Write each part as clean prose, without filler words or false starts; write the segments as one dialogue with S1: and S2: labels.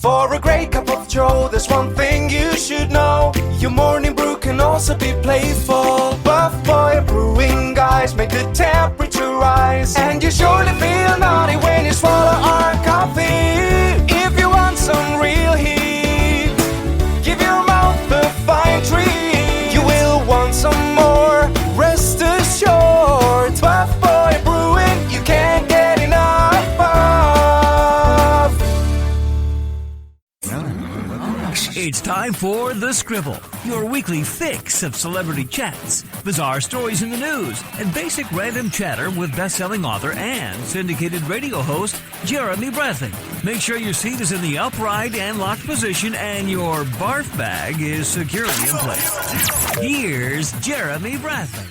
S1: For a great cup of joe, there's one thing you should know. Your morning brew can also be playful. Buff Boy Brewing guys make the temperature rise. And you surely feel naughty when you swallow our coffee. If you want some real heat, give your mouth a fine treat. You will want some more, rest assured. Buff Boy Brewing, you can't get enough of.
S2: It's time for The Scribble, your weekly fix of celebrity chats, bizarre stories in the news, and basic random chatter with best-selling author and syndicated radio host Jeremy Bradley. Make sure your seat is in the upright and locked position and your barf bag is securely in place. Here's Jeremy Bradley.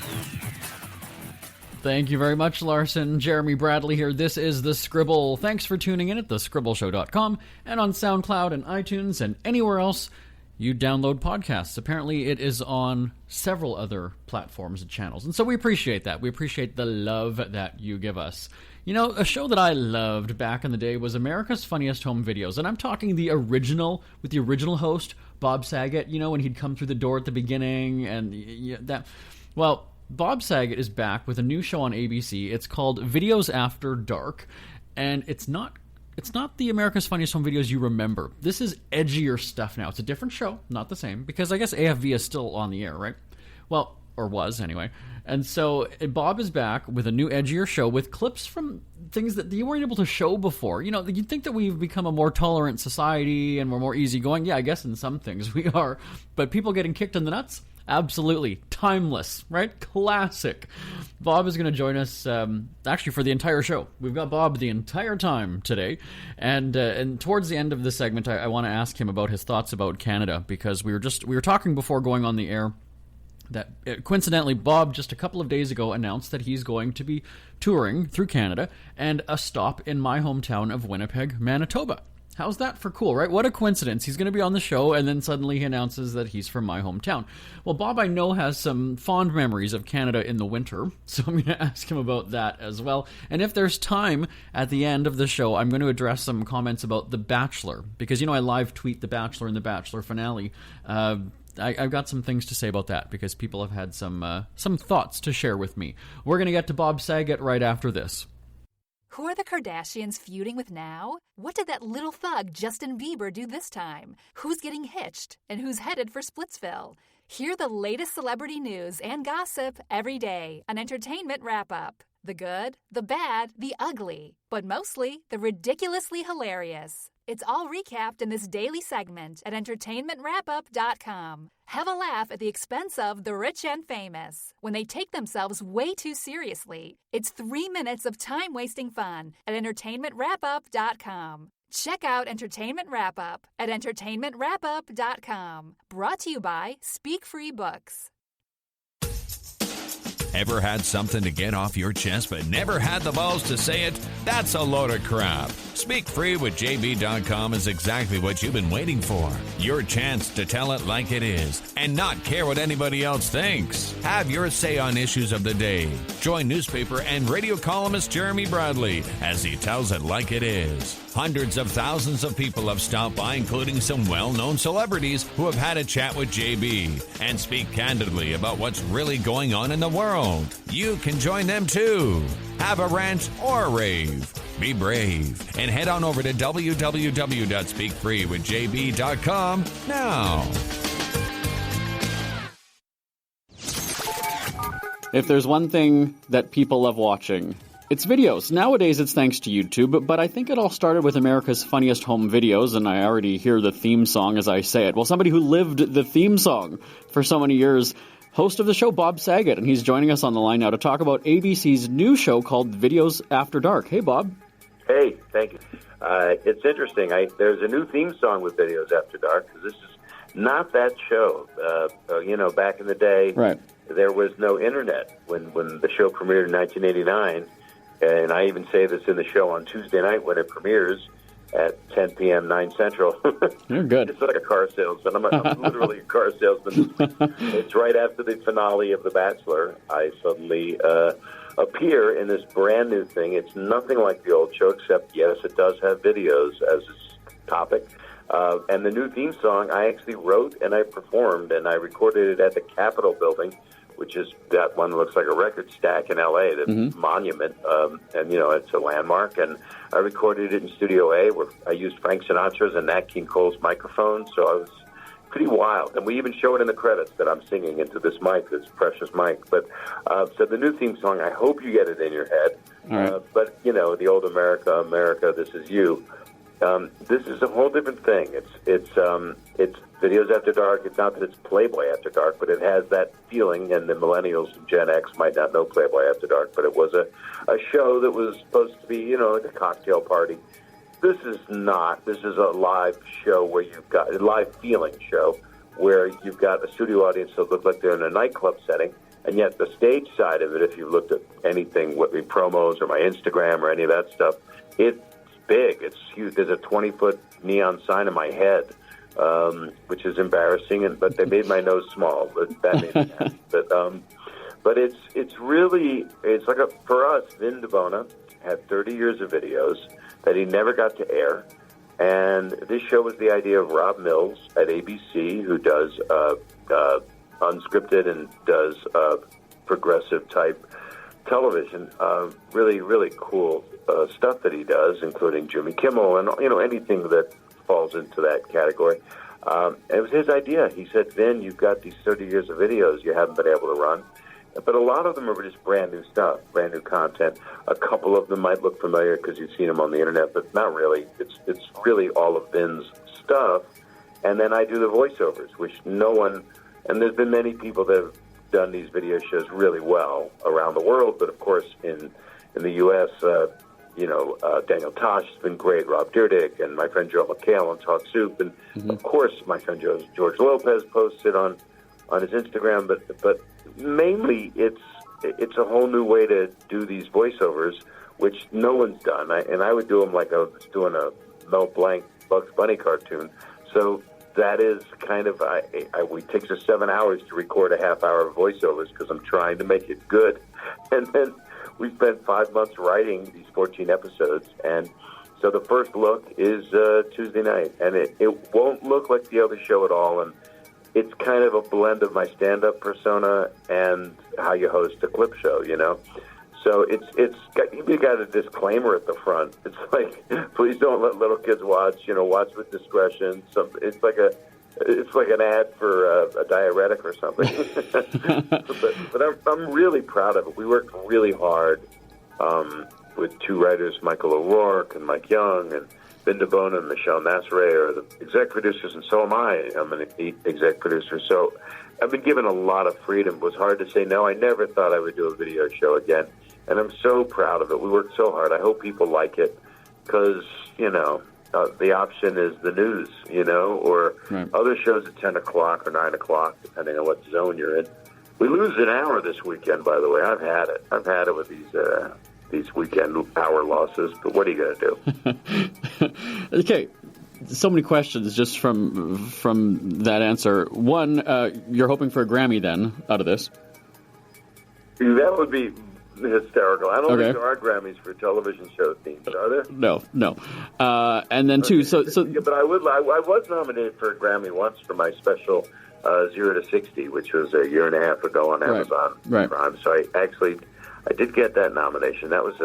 S3: Thank you very much, Larson. Jeremy Bradley here. This is The Scribble. Thanks for tuning in at thescribbleshow.com and on SoundCloud and iTunes and anywhere else you download podcasts. Apparently, it is on several other platforms and channels. And so we appreciate that. We appreciate the love that you give us. You know, a show that I loved back in the day was America's Funniest Home Videos. And I'm talking the original, with the original host, Bob Saget, you know, when he'd come through the door at the beginning and that. Well, Bob Saget is back with a new show on ABC. It's called Videos After Dark, and it's not the America's Funniest Home Videos you remember. This is edgier stuff now. It's a different show, not the same, because I guess AFV is still on the air, right? Well, or was anyway. And so Bob is back with a new edgier show with clips from things that you weren't able to show before. You know, you'd think that we've become a more tolerant society and we're more easygoing. Yeah, I guess in some things we are. But people getting kicked in the nuts? Absolutely. Timeless, right? Classic. Bob is going to join us actually for the entire show. We've got Bob the entire time today. And towards the end of the segment, I want to ask him about his thoughts about Canada, because we were talking before going on the air that coincidentally Bob just a couple of days ago announced that he's going to be touring through Canada and a stop in my hometown of Winnipeg, Manitoba. How's that for cool, right? What a coincidence. He's going to be on the show, and then suddenly he announces that he's from my hometown. Well, Bob, I know, has some fond memories of Canada in the winter, so I'm going to ask him about that as well. And if there's time at the end of the show, I'm going to address some comments about The Bachelor, because, you know, I live tweet The Bachelor and The Bachelor finale. I've got some things to say about that, because people have had some thoughts to share with me. We're going to get to Bob Saget right after this.
S4: Who are the Kardashians feuding with now? What did that little thug Justin Bieber do this time? Who's getting hitched? And who's headed for Splitsville? Hear the latest celebrity news and gossip every day on Entertainment Wrap-Up. The good, the bad, the ugly, but mostly the ridiculously hilarious. It's all recapped in this daily segment at entertainmentwrapup.com. Have a laugh at the expense of the rich and famous when they take themselves way too seriously. It's 3 minutes of time-wasting fun at entertainmentwrapup.com. Check out Entertainment Wrap-Up at entertainmentwrapup.com. Brought to you by Speak Free Books.
S5: Ever had something to get off your chest but never had the balls to say it? That's a load of crap. Speak Free with JB.com is exactly what you've been waiting for. Your chance to tell it like it is and not care what anybody else thinks. Have your say on issues of the day. Join newspaper and radio columnist Jeremy Bradley as he tells it like it is. Hundreds of thousands of people have stopped by, including some well-known celebrities who have had a chat with JB and speak candidly about what's really going on in the world. You can join them too. Have a rant or a rave. Be brave and head on over to www.speakfreewithjb.com now.
S3: If there's one thing that people love watching, it's videos. Nowadays, it's thanks to YouTube, but I think it all started with America's Funniest Home Videos, and I already hear the theme song as I say it. Well, somebody who lived the theme song for so many years, host of the show, Bob Saget, and he's joining us on the line now to talk about ABC's new show called Videos After Dark. Hey, Bob.
S6: Hey, thank you. It's interesting. There's a new theme song with Videos After Dark, because this is not that show. Back in the day,
S3: right,
S6: there was no internet when the show premiered in 1989. And I even say this in the show on Tuesday night when it premieres at 10 p.m., 9 Central.
S3: You're good.
S6: It's like a car salesman. I'm literally a car salesman. It's right after the finale of The Bachelor. I suddenly appear in this brand new thing. It's nothing like the old show, except, yes, it does have videos as its topic. And the new theme song I actually wrote and I performed, and I recorded it at the Capitol building, which is that one that looks like a record stack in L.A., the monument, and, it's a landmark. And I recorded it in Studio A, where I used Frank Sinatra's and Nat King Cole's microphone, so I was pretty wild. And we even show it in the credits that I'm singing into this mic, this precious mic. But so the new theme song, I hope you get it in your head.
S3: Right.
S6: But, the old America, This Is You. This is a whole different thing. It's Videos After Dark. It's not that it's Playboy After Dark, but it has that feeling, and the millennials and Gen X might not know Playboy After Dark, but it was a show that was supposed to be, like a cocktail party. This is not. This is a live show where you've got a live feeling show where you've got a studio audience that look like they're in a nightclub setting, and yet the stage side of it, if you've looked at anything, what my promos or my Instagram or any of that stuff, it's big. It's huge. There's a 20-foot neon sign in my head, which is embarrassing, but they made my nose small. But that made me happy. But it's really like for us, Vin DeBona had 30 years of videos that he never got to air, and this show was the idea of Rob Mills at ABC, who does unscripted and does progressive type television. Really, really cool stuff that he does, including Jimmy Kimmel and anything that falls into that category. It was his idea. He said, "Vin, you've got these 30 years of videos you haven't been able to run." But a lot of them are just brand new stuff, brand new content. A couple of them might look familiar because you've seen them on the internet, but not really. It's really all of Vin's stuff. And then I do the voiceovers, which no one, and there's been many people that have done these video shows really well around the world, but of course in the U.S., Daniel Tosh has been great, Rob Dyrdek, and my friend Joe McHale on Talk Soup, and of course my friend George Lopez posted on his Instagram, but mainly it's a whole new way to do these voiceovers, which no one's done. I would do them like I was doing a Mel Blanc Bugs Bunny cartoon. So that is kind of, it takes us 7 hours to record a half-hour of voiceovers because I'm trying to make it good. And then we spent 5 months writing these 14 episodes. And so the first look is Tuesday night. And it won't look like the other show at all. And it's kind of a blend of my stand-up persona and how you host a clip show, So you got a disclaimer at the front. It's like, please don't let little kids watch. Watch with discretion. It's like an ad for a diuretic or something. but I'm really proud of it. We worked really hard with two writers, Michael O'Rourke and Mike Young, and Vin DeBona and Michelle Nassere are the exec producers, and so am I. I'm an exec producer. So I've been given a lot of freedom. It was hard to say no. I never thought I would do a video show again. And I'm so proud of it. We worked so hard. I hope people like it because, the option is the news, or right. Other shows at 10 o'clock or 9 o'clock, depending on what zone you're in. We lose an hour this weekend, by the way. I've had it. I've had it with these weekend hour losses, but what are you going to do?
S3: Okay. So many questions just from that answer. One, you're hoping for a Grammy then out of this?
S6: That would be hysterical. I don't think there are Grammys for television show themes, are there?
S3: No. And then two, so
S6: yeah, but I was nominated for a Grammy once for my special 0 to 60, which was a year and a half ago on Amazon Prime. So I did get that nomination. That was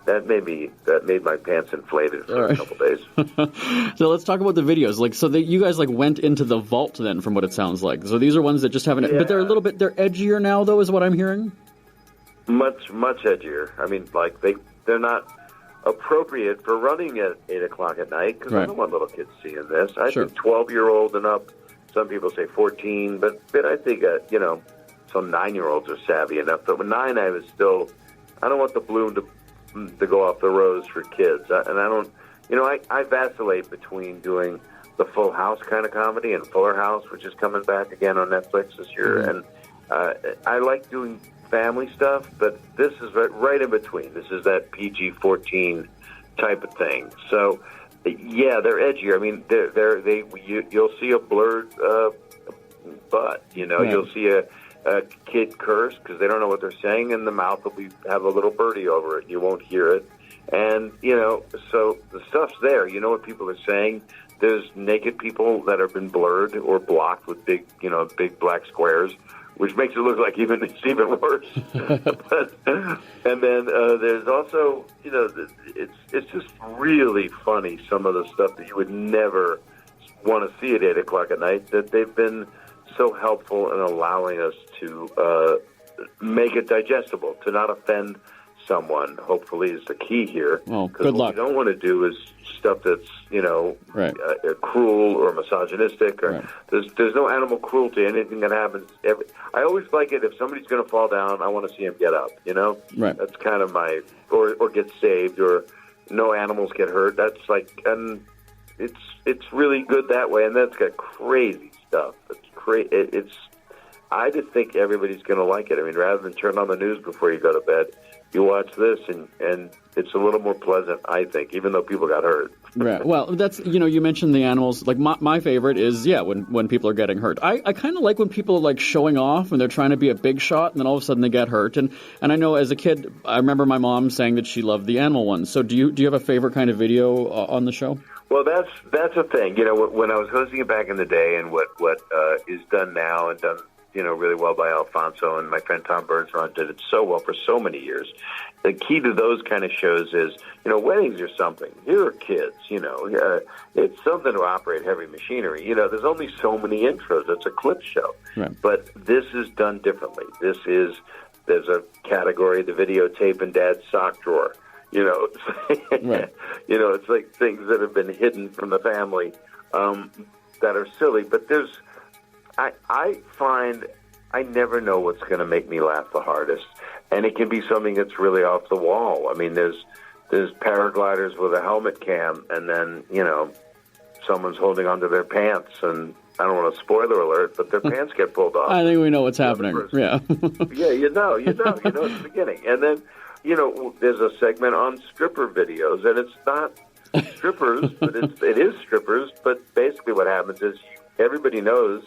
S6: that made my pants inflated for a couple days.
S3: So let's talk about the videos. You guys went into the vault then, from what it sounds like. So these are ones that just haven't, but they're edgier now, though, is what I'm hearing.
S6: Much edgier. I mean, they're not appropriate for running at 8 o'clock at night because I don't want little kids seeing this. I think 12-year-old and up. Some people say 14, but I think some 9-year-olds are savvy enough. But with 9, I don't want the bloom to go off the rose for kids. I vacillate between doing the Full House kind of comedy and Fuller House, which is coming back again on Netflix this year. And I like doing family stuff, but this is right in between. This is that PG-14 type of thing. So, yeah, they're edgier. I mean, you'll see a blurred butt. You'll see a kid curse because they don't know what they're saying, and the mouth will have a little birdie over it. You won't hear it. And, so the stuff's there. You know what people are saying. There's naked people that have been blurred or blocked with big black squares, which makes it look like it's even worse. And then there's also, it's just really funny, some of the stuff that you would never want to see at 8 o'clock at night, that they've been so helpful in allowing us to make it digestible, to not offend someone, hopefully, is the key here.
S3: Well,
S6: because
S3: good
S6: what
S3: luck.
S6: we don't want to do is stuff that's,
S3: Right.
S6: Cruel or misogynistic. Or
S3: Right.
S6: There's no animal cruelty. Anything that happens. I always like it if somebody's going to fall down, I want to see him get up,
S3: Right.
S6: That's kind of my, or get saved, or no animals get hurt. That's like, and it's really good that way. And that's got crazy stuff. I just think everybody's going to like it. I mean, rather than turn on the news before you go to bed, you watch this, and it's a little more pleasant, I think, even though people got hurt.
S3: Right. Well, that's, you mentioned the animals. Like, my favorite is, when people are getting hurt. I kind of like when people are, like, showing off and they're trying to be a big shot, and then all of a sudden they get hurt. And I know as a kid, I remember my mom saying that she loved the animal ones. So do you have a favorite kind of video on the show?
S6: Well, that's a thing. When I was hosting it back in the day, and what is done now and done really well by Alfonso, and my friend Tom Bergeron did it so well for so many years. The key to those kind of shows is, weddings are something. Here are kids, it's something to operate heavy machinery. There's only so many intros. It's a clip show. Right. But this is done differently. There's a category, the videotape in Dad's sock drawer. Right. It's like things that have been hidden from the family that are silly. But I find I never know what's going to make me laugh the hardest, and it can be something that's really off the wall. I mean, there's paragliders with a helmet cam, and then someone's holding onto their pants, and I don't want to spoiler alert, but their pants get pulled off.
S3: I think we know what's happening. Yeah.
S6: Yeah, you know at the beginning, and then there's a segment on stripper videos, and it's not strippers, but it is strippers. But basically, what happens is everybody knows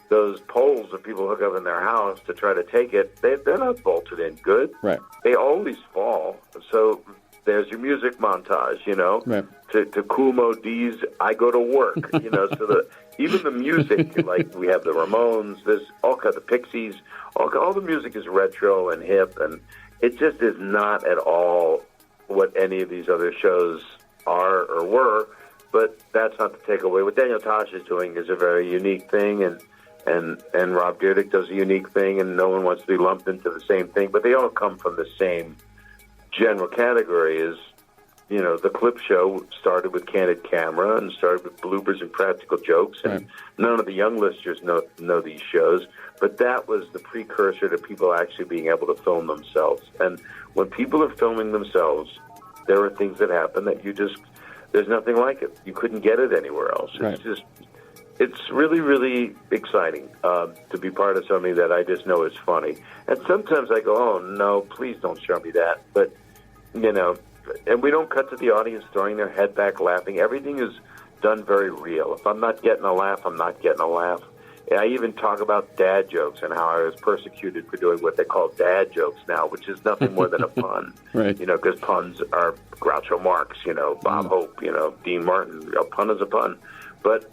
S6: those poles that people hook up in their house to try to take it, they're not bolted in good.
S3: Right.
S6: They always fall. So there's your music montage,
S3: right.
S6: to Kool Moe Dee's I Go to Work, so even the music, like we have the Ramones, there's all kinds of Pixies, all the music is retro and hip, and it just is not at all what any of these other shows are or were, but that's not to take away. What Daniel Tosh is doing is a very unique thing, and Rob Dyrdek does a unique thing, and no one wants to be lumped into the same thing, but they all come from the same general category. Is the clip show started with candid camera and started with bloopers and practical jokes, and right. None of the young listeners know these shows, but that was the precursor to people actually being able to film themselves. And when people are filming themselves, there are things that happen that there's nothing like it. You couldn't get it anywhere else. Right. It's really, really exciting to be part of something that I just know is funny. And sometimes I go, oh, no, please don't show me that. But, and we don't cut to the audience throwing their head back laughing. Everything is done very real. If I'm not getting a laugh, I'm not getting a laugh. And I even talk about dad jokes and how I was persecuted for doing what they call dad jokes now, which is nothing more than a pun. Right. because puns are Groucho Marx, Bob Hope, Dean Martin. A pun is a pun. But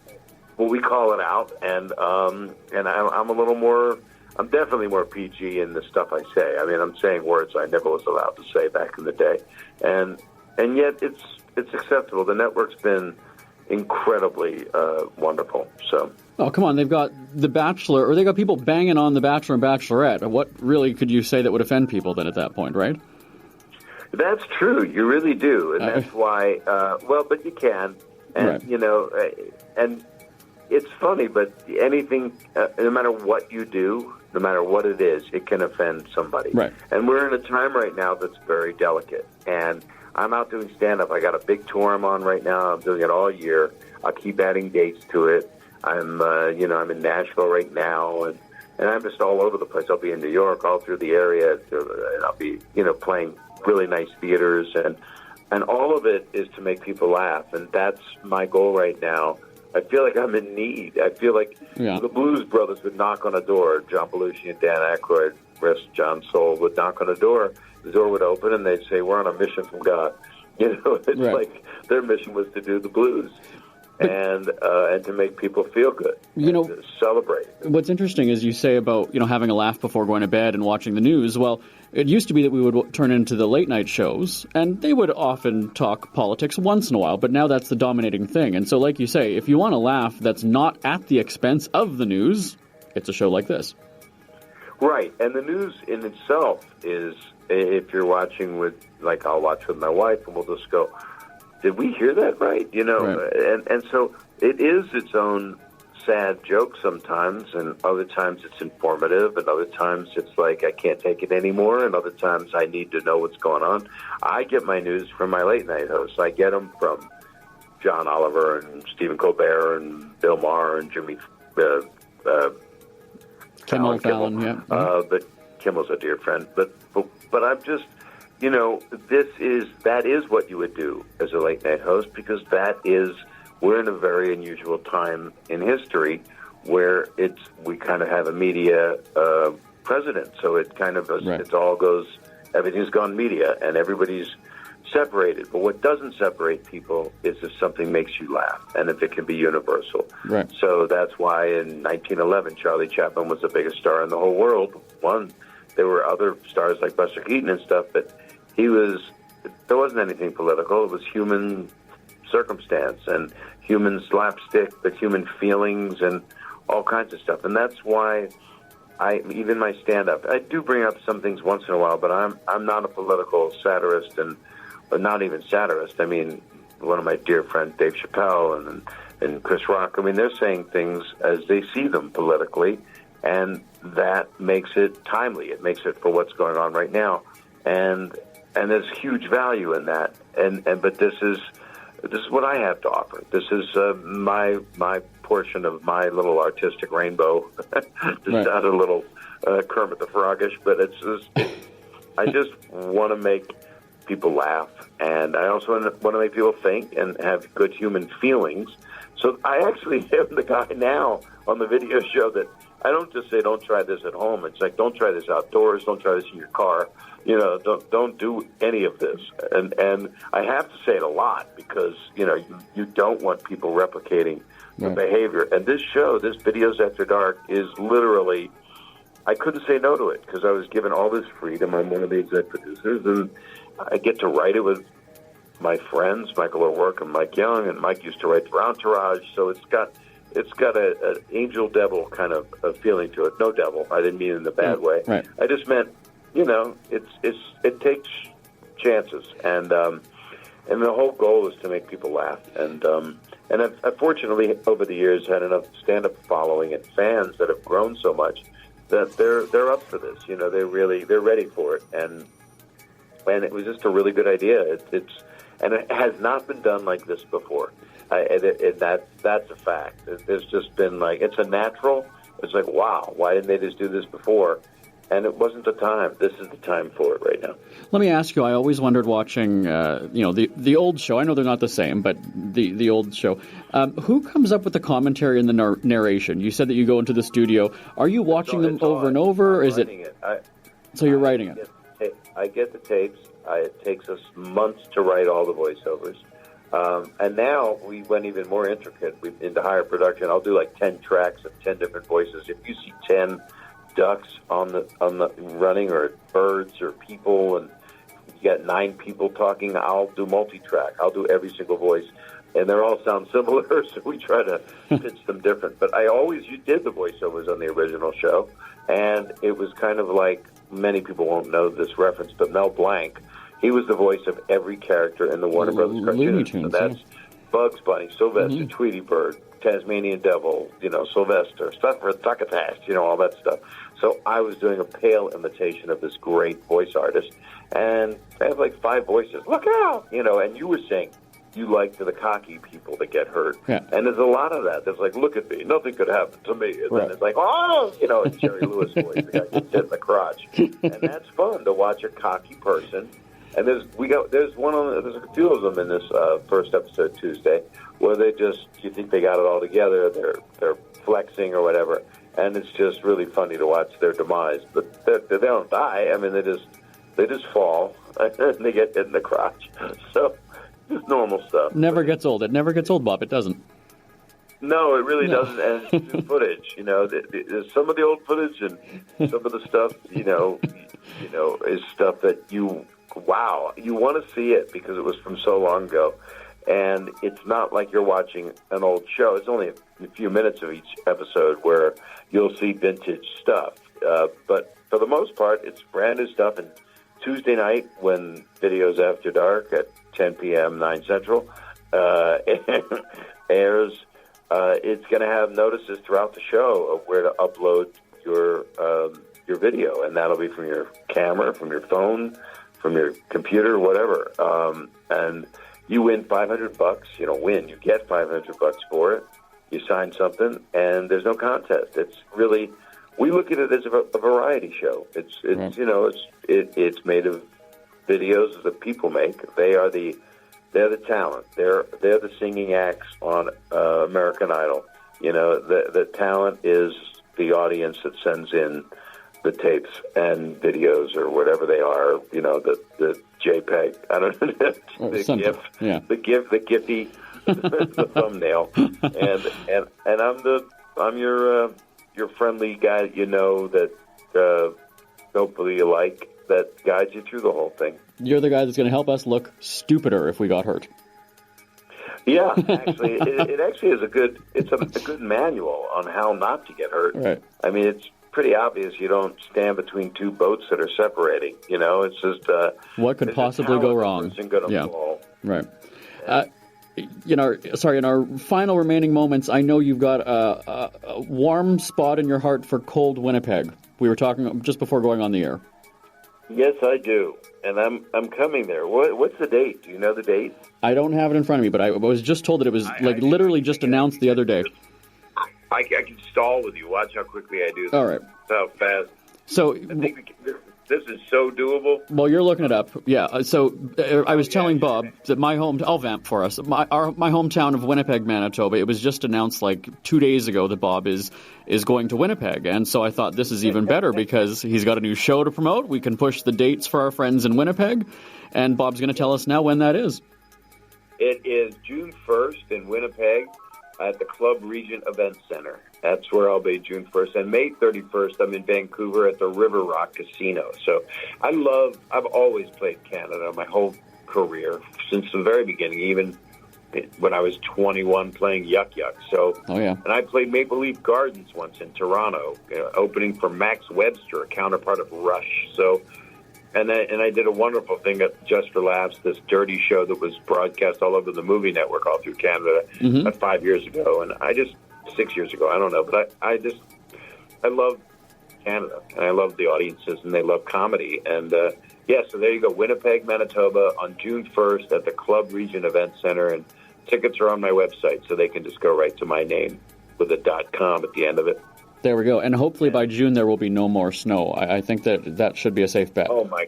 S6: we call it out, and I'm a little more. I'm definitely more PG in the stuff I say. I mean, I'm saying words I never was allowed to say back in the day, and yet it's acceptable. The network's been incredibly wonderful. So.
S3: Oh, come on! They've got The Bachelor, or they got people banging on The Bachelor and Bachelorette. What really could you say that would offend people then at that point, right?
S6: That's true. You really do, and that's why. But you can, and right. And. It's funny, but anything, no matter what you do, no matter what it is, it can offend somebody. Right. And we're in a time right now that's very delicate. And I'm out doing stand-up. I got a big tour I'm on right now. I'm doing it all year. I'll keep adding dates to it. I'm in Nashville right now, and I'm just all over the place. I'll be in New York, all through the area, and I'll be, playing really nice theaters, and all of it is to make people laugh. And that's my goal right now. I feel like I'm in need. I feel like the Blues Brothers would knock on a door. John Belushi and Dan Aykroyd, rest John Soul, would knock on a door. The door would open, and they'd say, "We're on a mission from God." It's right. Like their mission was to do the blues. and to make people feel good, to celebrate.
S3: What's interesting is you say about, having a laugh before going to bed and watching the news. Well, it used to be that we would turn into the late night shows, and they would often talk politics once in a while, but now that's the dominating thing. And so, like you say, if you want to laugh that's not at the expense of the news, it's a show like this.
S6: Right, and the news in itself is, if you're watching with, like I'll watch with my wife, and we'll just go, did we hear that right?
S3: Right.
S6: And so it is its own sad joke sometimes, and other times it's informative, and other times it's like I can't take it anymore, and other times I need to know what's going on. I get my news from my late night hosts. I get them from John Oliver and Stephen Colbert and Bill Maher and Jimmy
S3: Kimmel, yeah.
S6: But Kimmel's a dear friend. But I'm just, that is what you would do as a late night host, because we're in a very unusual time in history where we kind of have a media president. So it kind of everything's gone media, and everybody's separated. But what doesn't separate people is if something makes you laugh, and if it can be universal.
S3: Right.
S6: So that's why in 1911, Charlie Chaplin was the biggest star in the whole world. There were other stars like Buster Keaton and stuff, but there wasn't anything political. It was human circumstance and human slapstick, but human feelings and all kinds of stuff. And that's why even my stand-up, I do bring up some things once in a while, but I'm not a political satirist, but not even satirist. I mean, one of my dear friends, Dave Chappelle and Chris Rock, I mean, they're saying things as they see them politically, and that makes it timely. It makes it for what's going on right now, and there's huge value in that. But this is what I have to offer. This is my portion of my little artistic rainbow. Just not a little Kermit the Frogish, but I just want to make people laugh, and I also want to make people think and have good human feelings. So I actually am the guy now on the video show that I don't just say don't try this at home. It's like don't try this outdoors, don't try this in your car. Don't do any of this. And I have to say it a lot because you don't want people replicating the behavior. And this show, this Videos After Dark, is literally, I couldn't say no to it because I was given all this freedom. I'm one of the exec producers, and I get to write it with my friends, Michael O'Rourke and Mike Young, and Mike used to write for Entourage, so it's got an angel-devil kind of a feeling to it. No devil, I didn't mean it in a bad way.
S3: Right.
S6: I just meant, it takes chances, and the whole goal is to make people laugh. And I've fortunately over the years had enough stand-up following and fans that have grown so much that they're up for this. They're ready for it, and it was just a really good idea. And it has not been done like this before. That's a fact. There's just been it's a natural. It's like, wow, why didn't they just do this before? And it wasn't the time. This is the time for it right now.
S3: Let me ask you, I always wondered watching, the old show. I know they're not the same, but the old show. Who comes up with the commentary and the narration? You said that you go into the studio. Are you watching them over and over? Or is it? So you're writing it.
S6: I get the tapes. It takes us months to write all the voiceovers. And now we went even more intricate into higher production. I'll do 10 tracks of 10 different voices. If you see 10 ducks on the running, or birds or people, and you got 9 people talking, I'll do multi-track. I'll do every single voice. And they all sound similar, so we try to pitch them different. But you did the voiceovers on the original show, and it was kind of like, many people won't know this reference, but Mel Blanc, he was the voice of every character in the Warner Brothers cartoons. So that's Bugs Bunny, Sylvester, Tweety Bird, Tasmanian Devil, Sylvester, Succotash, all that stuff. So I was doing a pale imitation of this great voice artist, and I have 5 voices. Look out! And you were saying you like the cocky people that get hurt.
S3: Yeah.
S6: And there's a lot of that. There's look at me, nothing could happen to me. And then it's oh! It's Jerry Lewis voice, the guy gets hit in the crotch. And that's fun to watch a cocky person. And there's a few of them in this first episode Tuesday where you think they got it all together, they're flexing or whatever, and it's just really funny to watch their demise. But they don't die. I mean, they just fall and they get hit in the crotch. So just normal stuff.
S3: Never gets old. It never gets old, Bob. It doesn't.
S6: No, it really doesn't. And it's new footage. There's some of the old footage and some of the stuff. Is stuff that you want to see it because it was from so long ago, and it's not like you're watching an old show. It's only a few minutes of each episode where you'll see vintage stuff. But for the most part, it's brand new stuff. And Tuesday night, when Videos After Dark at 10 p.m. 9 Central airs. It's going to have notices throughout the show of where to upload your video, and that'll be from your camera, from your phone, from your computer, whatever. And you win $500. You don't win; you get $500 for it. You sign something, and there's no contest. It's really, we look at it as a variety show. It's it's made of videos that people make. They're the talent. They're the singing acts on American Idol. The talent is the audience that sends in the tapes and videos or whatever they are. The JPEG. I don't know. The GIF. Yeah. The Giphy. The thumbnail. And I'm your friendly guy. That hopefully you like. That guides you through the whole thing.
S3: You're the guy that's going to help us look stupider if we got hurt.
S6: Yeah, actually, it actually is a good manual on how not to get hurt.
S3: Right.
S6: I mean, it's pretty obvious you don't stand between two boats that are separating. It's just
S3: what could possibly go wrong?
S6: Yeah. Fall.
S3: Right. In our final remaining moments, I know you've got a warm spot in your heart for cold Winnipeg. We were talking just before going on the air.
S6: Yes, I do, and I'm coming there. What's the date? Do you know the date?
S3: I don't have it in front of me, but I was just told that it was literally just announced the other day.
S6: I can stall with you. Watch how quickly I do this.
S3: All right.
S6: How fast.
S3: So
S6: I think this is so doable.
S3: Well, you're looking it up. Yeah. So I was telling Bob that I'll vamp for us. My hometown of Winnipeg, Manitoba, it was just announced 2 days ago that Bob is going to Winnipeg. And so I thought this is even better because he's got a new show to promote. We can push the dates for our friends in Winnipeg. And Bob's going to tell us now when that is.
S6: It is June 1st in Winnipeg at the Club Regent Event Center. That's where I'll be, June 1st. And May 31st, I'm in Vancouver at the River Rock Casino. So I've always played Canada my whole career, since the very beginning, even when I was 21 playing Yuck Yuck. So,
S3: oh, yeah.
S6: And I played Maple Leaf Gardens once in Toronto, opening for Max Webster, a counterpart of Rush. So, and I did a wonderful thing at Just for Laughs, this dirty show that was broadcast all over the movie network all through Canada 5 years ago. And 6 years ago, I don't know, but I love Canada, and I love the audiences, and they love comedy. And, so there you go, Winnipeg, Manitoba, on June 1st at the Club Regent Event Center, and tickets are on my website, so they can just go right to my name with a .com at the end of it.
S3: There we go, and hopefully by June there will be no more snow. I think that should be a safe bet.
S6: Oh, my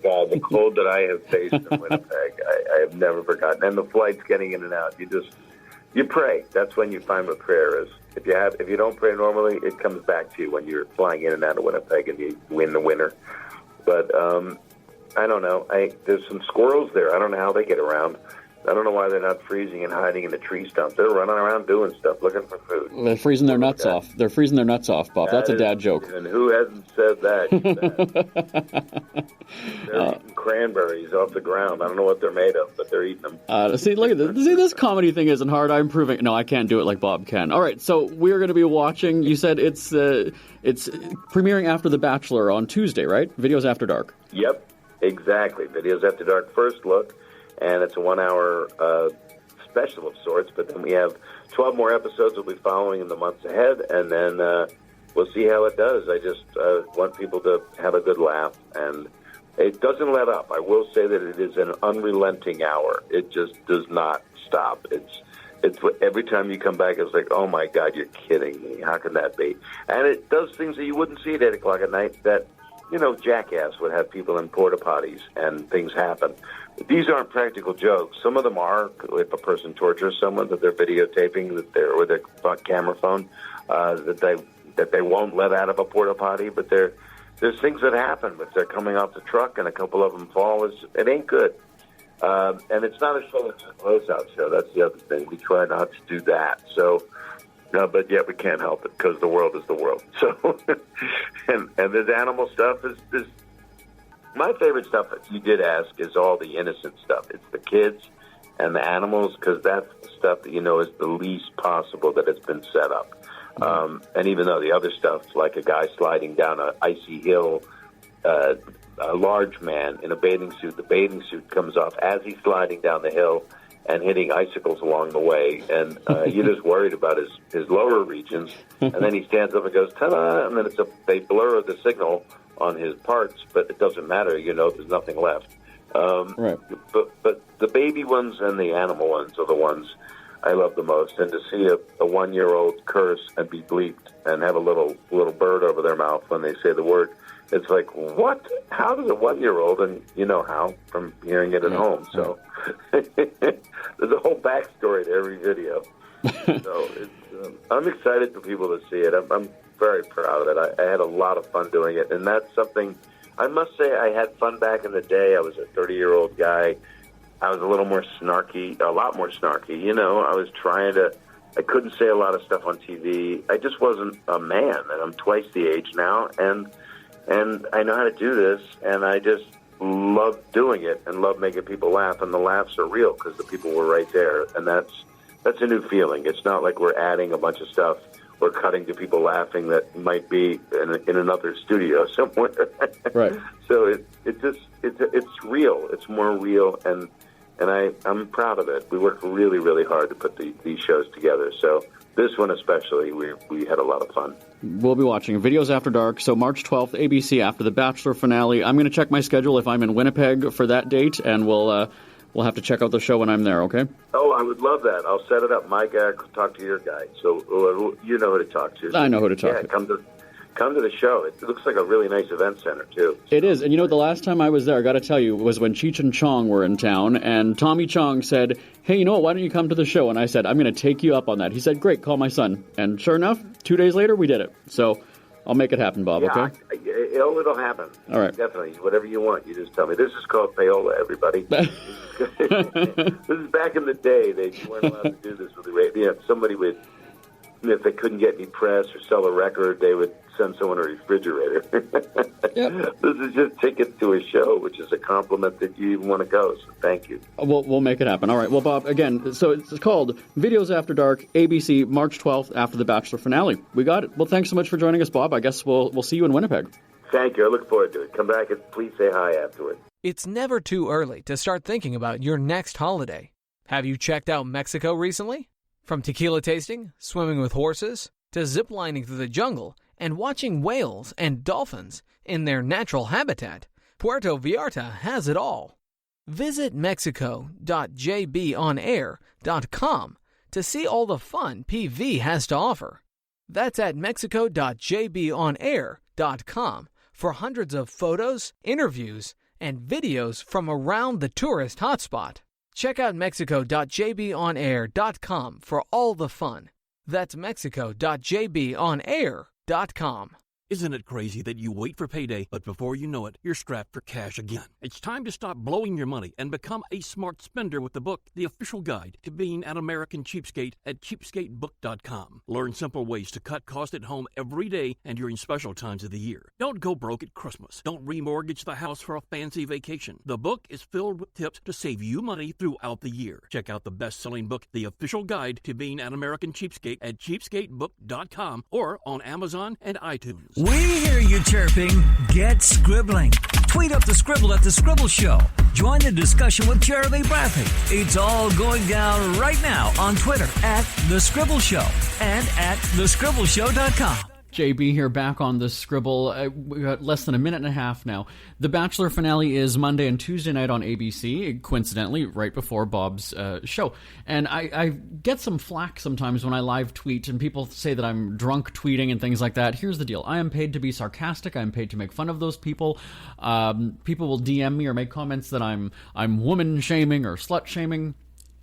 S6: God, the cold that I have faced in Winnipeg, I have never forgotten. And the flights getting in and out, you pray. That's when you find what prayer is. If you don't pray normally, it comes back to you when you're flying in and out of Winnipeg and you win the winter. But I don't know. There's some squirrels there. I don't know how they get around. I don't know why they're not freezing and hiding in the tree stumps. They're running around doing stuff, looking for food.
S3: They're freezing their nuts off. They're freezing their nuts off, Bob. That's a dad joke.
S6: And who hasn't said that? They're eating cranberries off the ground. I don't know what they're made of, but they're eating them.
S3: See, look at this. See, this comedy thing isn't hard. I'm proving. No, I can't do it like Bob can. All right, so we're going to be watching. You said it's premiering after The Bachelor on Tuesday, right? Videos After Dark.
S6: Yep, exactly. Videos After Dark first look. And it's a 1 hour special of sorts, but then we have 12 more episodes we'll be following in the months ahead, and then we'll see how it does. I just want people to have a good laugh, and it doesn't let up. I will say that it is an unrelenting hour. It just does not stop. It's every time you come back, it's like, oh my God, you're kidding me. How can that be? And it does things that you wouldn't see at 8 o'clock at night that, Jackass would have people in porta potties and things happen. These aren't practical jokes. Some of them are. If a person tortures someone that they're videotaping with their camera phone, that they won't let out of a porta potty. But there's things that happen if they're coming off the truck and a couple of them fall. It ain't good. And it's not a show that's a close-out show. That's the other thing. We try not to do that. So, but yet we can't help it because the world is the world. So, and there's animal stuff. There's my favorite stuff, if you did ask, is all the innocent stuff. It's the kids and the animals, because that's the stuff that is the least possible that it's been set up. And even though the other stuff, like a guy sliding down an icy hill, a large man in a bathing suit, the bathing suit comes off as he's sliding down the hill and hitting icicles along the way. And you're just worried about his lower regions. And then he stands up and goes, ta-da! And then they blur the signal on his parts, but it doesn't matter. There's nothing left.
S7: Right.
S6: But the baby ones and the animal ones are the ones I love the most. And to see a 1-year-old curse and be bleeped and have a little bird over their mouth when they say the word, it's like, what? How does a 1-year-old? And you know how from hearing it at home. So there's a whole backstory to every video. So I'm excited for people to see it. I'm very proud of it. I had a lot of fun doing it, and that's something I must say I had fun back in the day. I was a 30-year-old guy. I was a lot more snarky. I couldn't say a lot of stuff on TV. I just wasn't a man, and I'm twice the age now, and I know how to do this, and I just love doing it and love making people laugh, and the laughs are real because the people were right there, and that's a new feeling. It's not like we're adding a bunch of stuff or cutting to people laughing that might be in another studio somewhere.
S7: Right.
S6: So it's real. It's more real, and I'm proud of it. We worked really, really hard to put these shows together. So this one especially, we had a lot of fun.
S7: We'll be watching Videos After Dark, so March 12th, ABC, after the Bachelor finale. I'm going to check my schedule if I'm in Winnipeg for that date, and we'll have to check out the show when I'm there, okay?
S6: Oh, I would love that. I'll set it up. My guy will talk to your guy. So you know who to talk to.
S7: I know who to talk to.
S6: Come to the show. It looks like a really nice event center, too.
S7: It is. And the last time I was there, I got to tell you, was when Cheech and Chong were in town, and Tommy Chong said, hey, why don't you come to the show? And I said, I'm going to take you up on that. He said, great, call my son. And sure enough, 2 days later, we did it. So I'll make it happen, Bob, okay?
S6: It'll happen.
S7: All right.
S6: Definitely. Whatever you want, you just tell me. This is called payola, everybody. This is back in the day. They weren't allowed to do this with the radio. Somebody would, if they couldn't get any press or sell a record, they would send someone a refrigerator. Yep. This is just tickets to a show, which is a compliment that you even want to go. So thank you.
S7: We'll make it happen. All right. Well, Bob, again, so it's called Videos After Dark, ABC, March 12th, after the Bachelor finale. We got it. Well, thanks so much for joining us, Bob. I guess we'll see you in Winnipeg.
S6: Thank you. I look forward to it. Come back and please say hi afterward.
S8: It's never too early to start thinking about your next holiday. Have you checked out Mexico recently? From tequila tasting, swimming with horses, to ziplining through the jungle and watching whales and dolphins in their natural habitat, Puerto Vallarta has it all. Visit mexico.jbonair.com to see all the fun PV has to offer. That's at mexico.jbonair.com for hundreds of photos, interviews, and videos from around the tourist hotspot. Check out mexico.jbonair.com for all the fun. That's mexico.jbonair.com.
S9: Isn't it crazy that you wait for payday, but before you know it, you're strapped for cash again? It's time to stop blowing your money and become a smart spender with the book, The Official Guide to Being an American Cheapskate at cheapskatebook.com. Learn simple ways to cut costs at home every day and during special times of the year. Don't go broke at Christmas. Don't remortgage the house for a fancy vacation. The book is filled with tips to save you money throughout the year. Check out the best-selling book, The Official Guide to Being an American Cheapskate at cheapskatebook.com or on Amazon and iTunes.
S2: We hear you chirping. Get scribbling. Tweet up the Scribble at The Scribble Show. Join the discussion with Jeremy Bradley. It's all going down right now on Twitter at The Scribble Show and at thescribbleshow.com.
S3: JB here, back on the Scribble. We got less than a minute and a half now. The Bachelor finale is Monday and Tuesday night on ABC, coincidentally, right before Bob's show. And I get some flack sometimes when I live tweet, and people say that I'm drunk tweeting and things like that. Here's the deal. I am paid to be sarcastic. I am paid to make fun of those people. People will DM me or make comments that I'm woman-shaming or slut-shaming.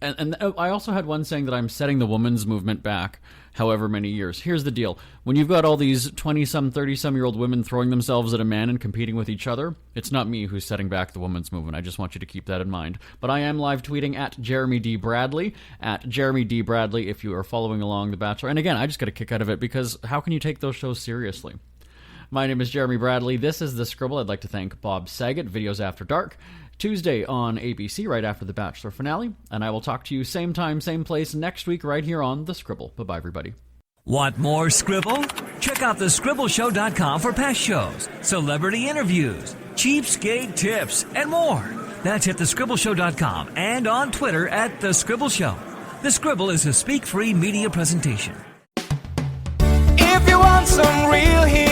S3: And I also had one saying that I'm setting the women's movement back however many years. Here's the deal. When you've got all these 20-some, 30-some-year-old women throwing themselves at a man and competing with each other, it's not me who's setting back the women's movement. I just want you to keep that in mind. But I am live tweeting at Jeremy D. Bradley, at Jeremy D. Bradley, if you are following along The Bachelor. And again, I just get a kick out of it because how can you take those shows seriously? My name is Jeremy Bradley. This is The Scribble. I'd like to thank Bob Saget, Videos After Dark, Tuesday on ABC, right after The Bachelor finale. And I will talk to you same time, same place next week right here on The Scribble. Bye-bye, everybody.
S2: Want more Scribble? Check out thescribbleshow.com for past shows, celebrity interviews, cheapskate tips, and more. That's at thescribbleshow.com and on Twitter at The Scribble Show. The Scribble is a speak-free media presentation.
S1: If you want some real heat